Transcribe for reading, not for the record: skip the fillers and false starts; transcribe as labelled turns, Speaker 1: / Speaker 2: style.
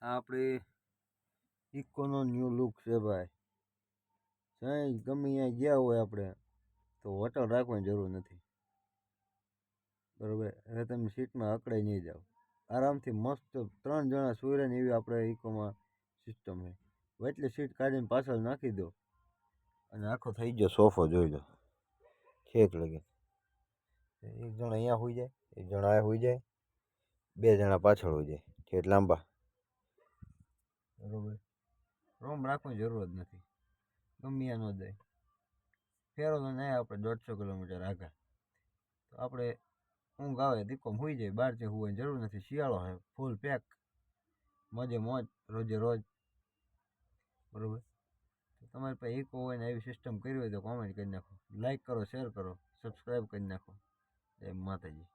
Speaker 1: આ આપણી ઇકોનો new look છે ભાઈ. જ્યાં ગમે ત્યાં ગયા હોય આપણે તો હોટલ રાખવાની જરૂર નથી. બરાબર, હવે તમે સીટમાં અકળાઈ નહીં જાઓ. આરામથી મસ્ત 3 જણા સુઈ રહે ને એવી આપણે ઇકોમાં સિસ્ટમ છે. એટલી સીટ કાઢીને પાછળ નાખી દો અને આખો થઈ ગયો સોફો. જોઈ લો છેક લગે. એક જણ અહીંયા હોઈ જાય, એક જણ આ હોઈ જાય, 2 જણા પાછળ હોઈ જાય, ઠેઠ લાંબા. બરાબર, રૂમ રાખવાની જરૂર જ નથી. ગમે ન જાય ફેરો તો નહીં. આપણે 150 કિલોમીટર આગળ તો આપણે ઊંઘ આવે દીકોમ હોઈ જાય. બહારથી હોવાની જરૂર નથી. શિયાળો છે, ફૂલ પેક, મજે મોજ, રોજે રોજ. બરાબર, તો તમારી પાસે ઇકો હોય ને એવી સિસ્ટમ કરી હોય તો કોમેન્ટ કરી નાખો, લાઈક કરો, શેર કરો, સબસ્ક્રાઈબ કરી નાખો. જય માતાજી.